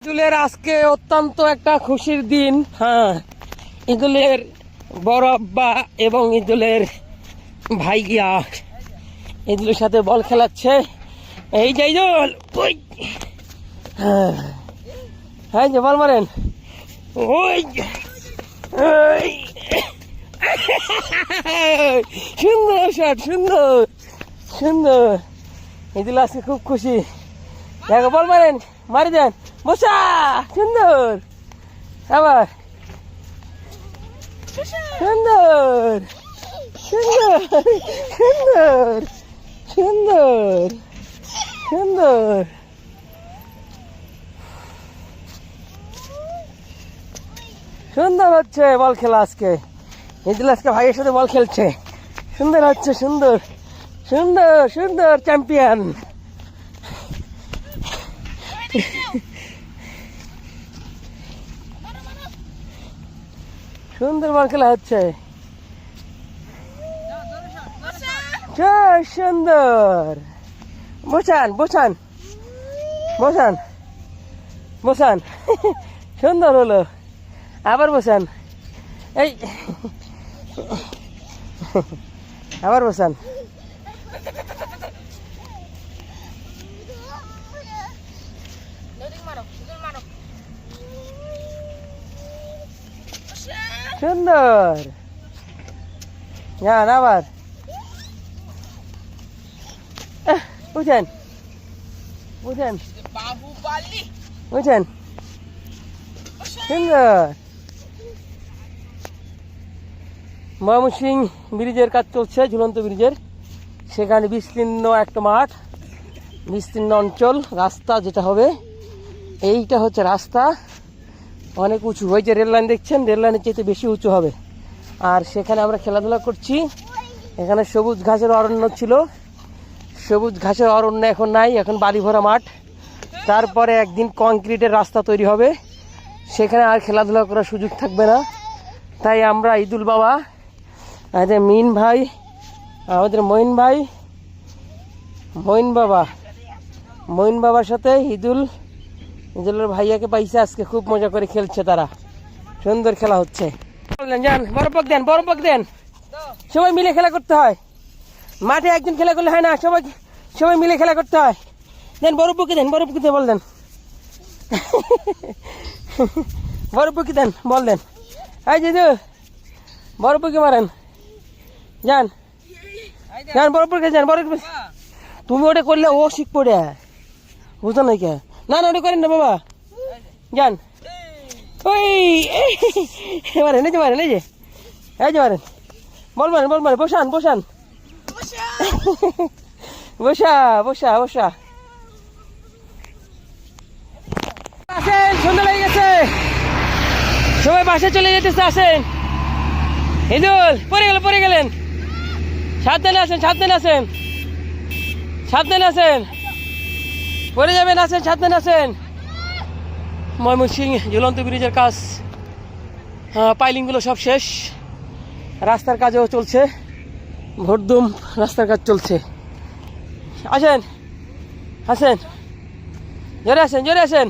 ঈদুলের আজকে অত্যন্ত একটা খুশির দিন। হ্যাঁ, ঈদুলের বড় আব্বা এবং ঈদুলের ভাইয়া ঈদুলের সাথে বল খেলাচ্ছে। এই যে ঈদুল, ওই হ্যাঁ যে বল মারেন, ওই সুন্দর শট, সুন্দর সুন্দর। ঈদুল আজকে খুব খুশি। দেখো বল মারেন, মারি দেন, বসা, সুন্দর, আবার সুন্দর সুন্দর সুন্দর সুন্দর সুন্দর। সুন্দর হচ্ছে বল খেলা আজকে। ঈদুল আজকে ভাইয়ের সাথে বল খেলছে, সুন্দর হচ্ছে, সুন্দর সুন্দর সুন্দর, চ্যাম্পিয়ন। সুন্দর বল খেলা হচ্ছে, সুন্দর। বসান বসান বসান বসান, সুন্দর হলো, আবার বসান, এই আবার বসান। সুন্দর, যান আবার, বুঝেন বুঝেন বুঝেন, সুন্দর। ময়মনসিংহ ব্রিজের কাজ চলছে, ঝুলন্ত ব্রিজের, সেখানে বিস্তীর্ণ একটা মাঠ, বিস্তীর্ণ অঞ্চল, রাস্তা যেটা হবে, এইটা হচ্ছে রাস্তা, অনেক উঁচু। ওই যে রেল লাইন দেখছেন, রেল লাইনের চেয়ে বেশি উঁচু হবে। আর সেখানে আমরা খেলাধুলা করছি। এখানে সবুজ ঘাসের অরণ্য ছিল, সবুজ ঘাসের অরণ্য এখন নাই, এখন বালি ভরা মাঠ। তারপরে একদিন কংক্রিটের রাস্তা তৈরি হবে, সেখানে আর খেলাধুলা করার সুযোগ থাকবে না। তাই আমরা ঈদুল বাবা, আমাদের মিন ভাই, আমাদের মঈন ভাই, মঈন বাবার সাথে ঈদুলের ভাইয়াকে পাইছে আজকে, খুব মজা করে খেলছে তারা, সুন্দর খেলা হচ্ছে। যান বড় পাক দেন, বড় পাক দেন, সবাই মিলে খেলা করতে হয়, মাঠে একজন খেলা করলে হয় না, সবাই মিলে খেলা করতে হয়। দেন বড় পুকি দেন, বড় পুকি দেন, বল দেন, বড় পুকি দেন, বল দেন, এই যে বড় পুকি মারেন, যান যান বড় পুকি যান, বড়। তুমি ওটা করলে ও শিখ পড়ে, বুঝো নাই কে? না না ওটা করেন না বাবা, যান, ওই মারেন, এই যে মারেন, এই যে মারেন, বল মারেন, বল মারেন, বসান বসান, বসা বসা বসা। আসেন, সন্ধ্যা লেগে গেছে, সবাই বাসে চলে যেতেছে, আসেন। ঈদুল পড়ে গেলেন, সাবধানে আসেন, সাবধানে আসেন, সাবধানে আসেন, পড়ে যাবেন, আসেন, সাবধানে আসেন। ময়মনসিংহ ঝুলন্ত ব্রিজের কাজ, পাইলিংগুলো সব শেষ, রাস্তার কাজও চলছে, ভোটদুম রাস্তার কাজ চলছে। আসেন আসেন, জোরে আসেন, জোরে আসেন।